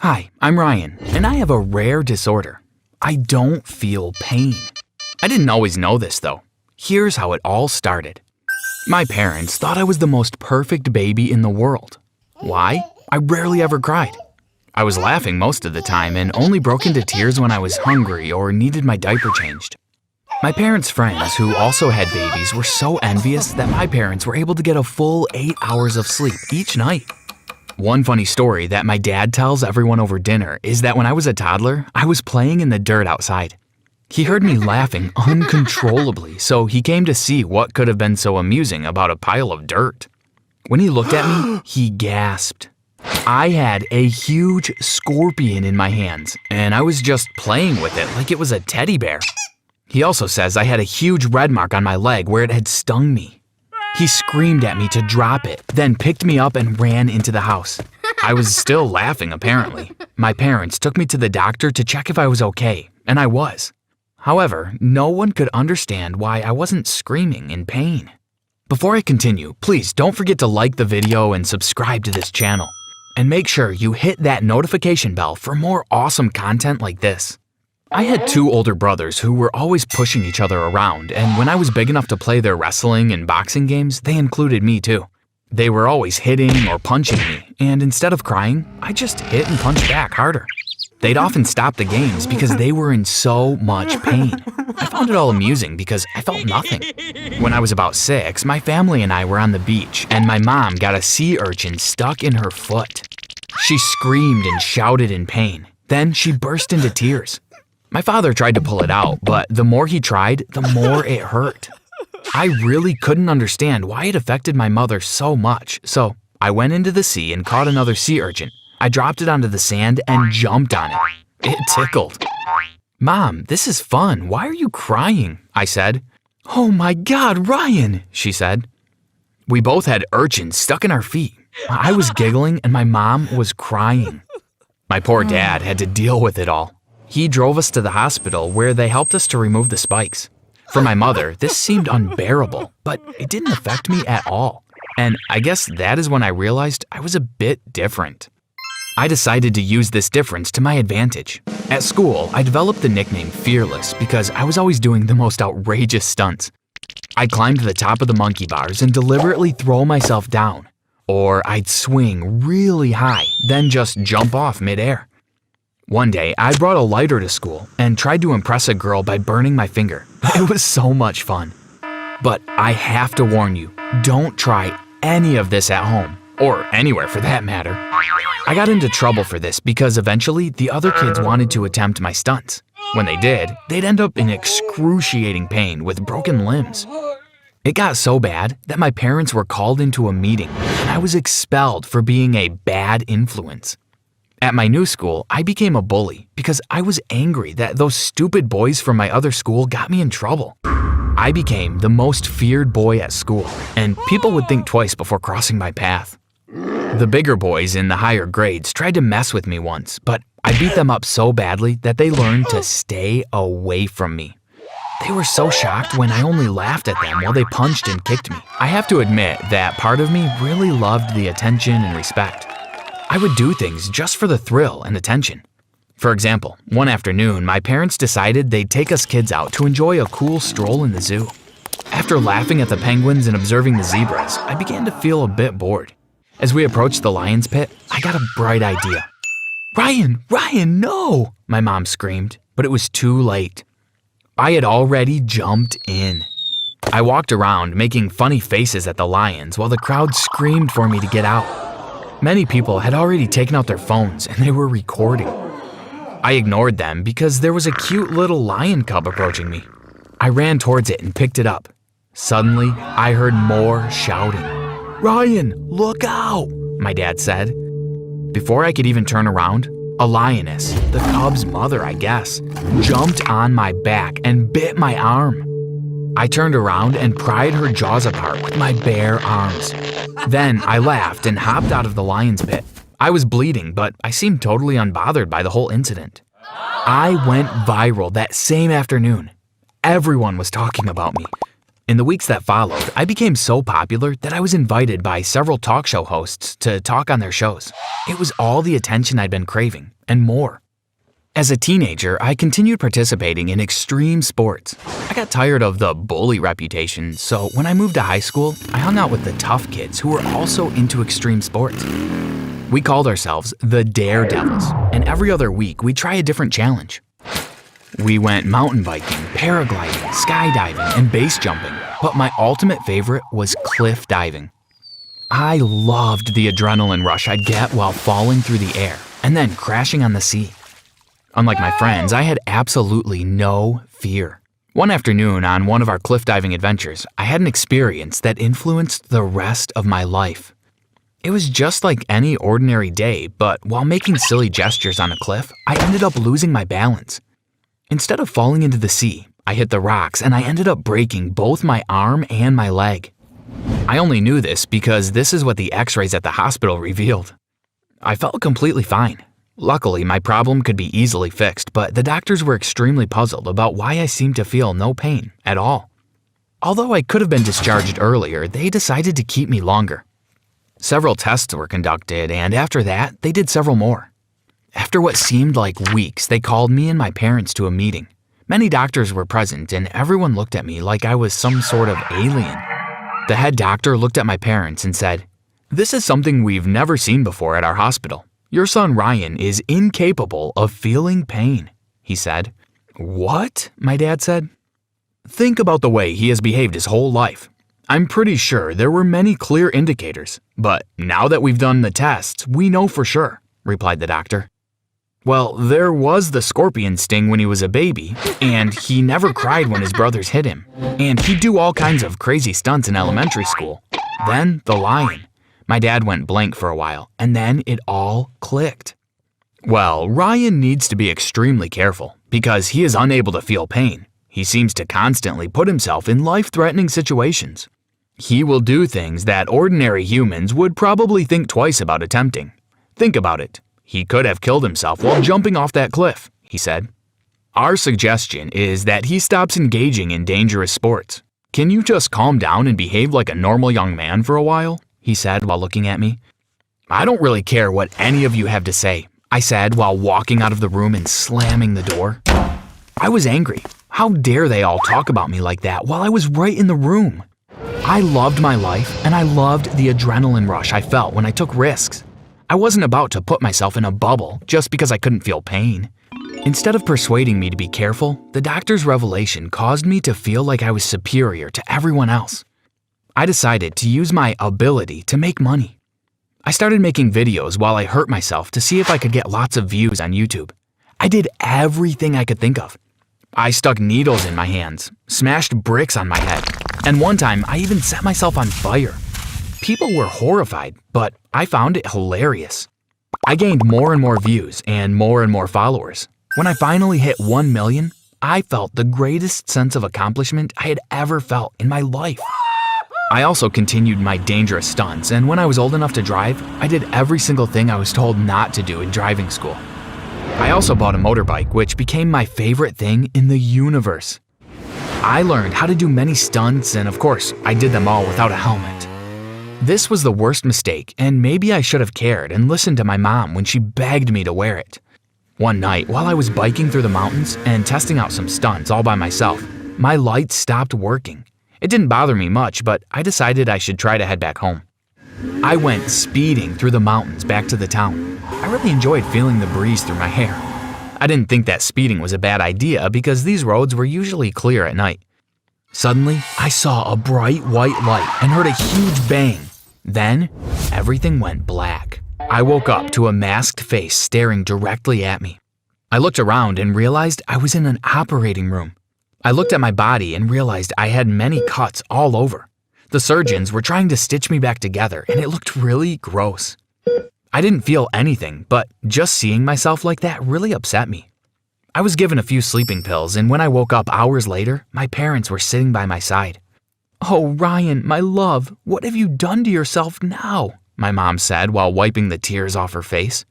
Hi, I'm Ryan, and I have a rare disorder. I don't feel pain. I didn't always know this, though. Here's how it all started. My parents thought I was the most perfect baby in the world. Why? I rarely ever cried. I was laughing most of the time and only broke into tears when I was hungry or needed my diaper changed. My parents' friends who also had babies were so envious that my parents were able to get a full 8 hours of sleep each night. One funny story that my dad tells everyone over dinner is that when I was a toddler, I was playing in the dirt outside. He heard me laughing uncontrollably, so he came to see what could have been so amusing about a pile of dirt. When he looked at me, he gasped. I had a huge scorpion in my hands, and I was just playing with it like it was a teddy bear. He also says I had a huge red mark on my leg where it had stung me. He screamed at me to drop it, then picked me up and ran into the house. I was still laughing, apparently. My parents took me to the doctor to check if I was okay, and I was. However, no one could understand why I wasn't screaming in pain. Before I continue, please don't forget to like the video and subscribe to this channel. And make sure you hit that notification bell for more awesome content like this. I had 2 older brothers who were always pushing each other around, and when I was big enough to play their wrestling and boxing games, they included me too. They were always hitting or punching me, and instead of crying, I just hit and punched back harder. They'd often stop the games because they were in so much pain. I found it all amusing because I felt nothing. When I was about 6, my family and I were on the beach, and my mom got a sea urchin stuck in her foot. She screamed and shouted in pain. Then she burst into tears. My father tried to pull it out, but the more he tried, the more it hurt. I really couldn't understand why it affected my mother so much, so I went into the sea and caught another sea urchin. I dropped it onto the sand and jumped on it. It tickled. "Mom, this is fun. Why are you crying?" I said. "Oh my God, Ryan," she said. We both had urchins stuck in our feet. I was giggling and my mom was crying. My poor dad had to deal with it all. He drove us to the hospital where they helped us to remove the spikes. For my mother, this seemed unbearable, but it didn't affect me at all. And I guess that is when I realized I was a bit different. I decided to use this difference to my advantage. At school, I developed the nickname Fearless because I was always doing the most outrageous stunts. I'd climb to the top of the monkey bars and deliberately throw myself down. Or I'd swing really high, then just jump off midair. One day, I brought a lighter to school and tried to impress a girl by burning my finger. It was so much fun. But I have to warn you, don't try any of this at home, or anywhere for that matter. I got into trouble for this because eventually the other kids wanted to attempt my stunts. When they did, they'd end up in excruciating pain with broken limbs. It got so bad that my parents were called into a meeting and I was expelled for being a bad influence. At my new school, I became a bully because I was angry that those stupid boys from my other school got me in trouble. I became the most feared boy at school, and people would think twice before crossing my path. The bigger boys in the higher grades tried to mess with me once, but I beat them up so badly that they learned to stay away from me. They were so shocked when I only laughed at them while they punched and kicked me. I have to admit that part of me really loved the attention and respect. I would do things just for the thrill and attention. For example, one afternoon, my parents decided they'd take us kids out to enjoy a cool stroll in the zoo. After laughing at the penguins and observing the zebras, I began to feel a bit bored. As we approached the lion's pit, I got a bright idea. Ryan, no!" my mom screamed, but it was too late. I had already jumped in. I walked around making funny faces at the lions while the crowd screamed for me to get out. Many people had already taken out their phones and they were recording. I ignored them because there was a cute little lion cub approaching me. I ran towards it and picked it up. Suddenly, I heard more shouting. "Ryan, look out!" my dad said. Before I could even turn around, a lioness, the cub's mother I guess, jumped on my back and bit my arm. I turned around and pried her jaws apart with my bare arms. Then I laughed and hopped out of the lion's pit. I was bleeding, but I seemed totally unbothered by the whole incident. I went viral that same afternoon. Everyone was talking about me. In the weeks that followed, I became so popular that I was invited by several talk show hosts to talk on their shows. It was all the attention I'd been craving, and more. As a teenager, I continued participating in extreme sports. I got tired of the bully reputation, so when I moved to high school, I hung out with the tough kids who were also into extreme sports. We called ourselves the Daredevils, and every other week we'd try a different challenge. We went mountain biking, paragliding, skydiving, and base jumping, but my ultimate favorite was cliff diving. I loved the adrenaline rush I'd get while falling through the air and then crashing on the sea. Unlike my friends, I had absolutely no fear. One afternoon on one of our cliff diving adventures, I had an experience that influenced the rest of my life. It was just like any ordinary day, but while making silly gestures on a cliff, I ended up losing my balance. Instead of falling into the sea, I hit the rocks and I ended up breaking both my arm and my leg. I only knew this because this is what the x-rays at the hospital revealed. I felt completely fine. Luckily, my problem could be easily fixed, but the doctors were extremely puzzled about why I seemed to feel no pain at all. Although I could have been discharged earlier, they decided to keep me longer. Several tests were conducted, and after that, they did several more. After what seemed like weeks, they called me and my parents to a meeting. Many doctors were present, and everyone looked at me like I was some sort of alien. The head doctor looked at my parents and said, "This is something we've never seen before at our hospital. Your son Ryan is incapable of feeling pain," he said. "What?" my dad said. "Think about the way he has behaved his whole life. I'm pretty sure there were many clear indicators, but now that we've done the tests, we know for sure," replied the doctor. "Well, there was the scorpion sting when he was a baby, and he never cried when his brothers hit him, and he'd do all kinds of crazy stunts in elementary school. Then the lion." My dad went blank for a while, and then it all clicked. "Well, Ryan needs to be extremely careful because he is unable to feel pain. He seems to constantly put himself in life-threatening situations. He will do things that ordinary humans would probably think twice about attempting. Think about it. He could have killed himself while jumping off that cliff," he said. "Our suggestion is that he stops engaging in dangerous sports. Can you just calm down and behave like a normal young man for a while?" he said while looking at me. "I don't really care what any of you have to say," I said while walking out of the room and slamming the door. I was angry. How dare they all talk about me like that while I was right in the room? I loved my life, and I loved the adrenaline rush I felt when I took risks. I wasn't about to put myself in a bubble just because I couldn't feel pain. Instead of persuading me to be careful, the doctor's revelation caused me to feel like I was superior to everyone else. I decided to use my ability to make money. I started making videos while I hurt myself to see if I could get lots of views on YouTube. I did everything I could think of. I stuck needles in my hands, smashed bricks on my head, and one time I even set myself on fire. People were horrified, but I found it hilarious. I gained more and more views and more followers. When I finally hit 1 million, I felt the greatest sense of accomplishment I had ever felt in my life. I also continued my dangerous stunts, and when I was old enough to drive, I did every single thing I was told not to do in driving school. I also bought a motorbike, which became my favorite thing in the universe. I learned how to do many stunts, and of course, I did them all without a helmet. This was the worst mistake, and maybe I should have cared and listened to my mom when she begged me to wear it. One night, while I was biking through the mountains and testing out some stunts all by myself, my lights stopped working. It didn't bother me much, but I decided I should try to head back home. I went speeding through the mountains back to the town. I really enjoyed feeling the breeze through my hair. I didn't think that speeding was a bad idea because these roads were usually clear at night. Suddenly, I saw a bright white light and heard a huge bang. Then, everything went black. I woke up to a masked face staring directly at me. I looked around and realized I was in an operating room. I looked at my body and realized I had many cuts all over. The surgeons were trying to stitch me back together, and it looked really gross. I didn't feel anything, but just seeing myself like that really upset me. I was given a few sleeping pills, and when I woke up hours later, my parents were sitting by my side. "Oh, Ryan, my love, what have you done to yourself now?" my mom said while wiping the tears off her face.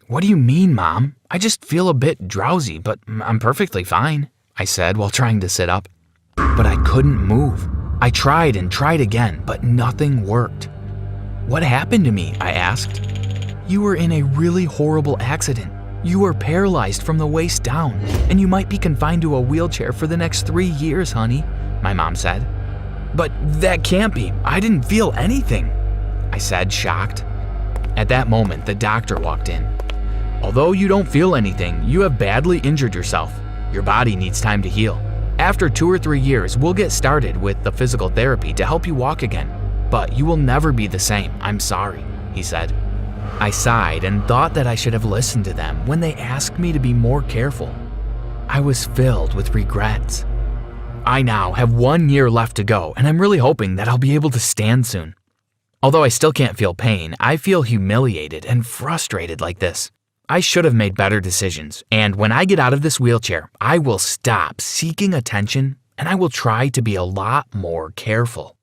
"What do you mean, Mom? I just feel a bit drowsy, but I'm perfectly fine," I said while trying to sit up. But I couldn't move. I tried and tried again, but nothing worked. "What happened to me?" I asked. "You were in a really horrible accident. You were paralyzed from the waist down, and you might be confined to a wheelchair for the next 3 years, honey," my mom said. "But that can't be. I didn't feel anything," I said, shocked. At that moment, the doctor walked in. "Although you don't feel anything, you have badly injured yourself. Your body needs time to heal. After 2 or 3 years, we'll get started with the physical therapy to help you walk again. But you will never be the same. I'm sorry," he said. I sighed and thought that I should have listened to them when they asked me to be more careful. I was filled with regrets. I now have 1 year left to go, and I'm really hoping that I'll be able to stand soon. Although I still can't feel pain, I feel humiliated and frustrated like this. I should have made better decisions, and when I get out of this wheelchair, I will stop seeking attention and I will try to be a lot more careful.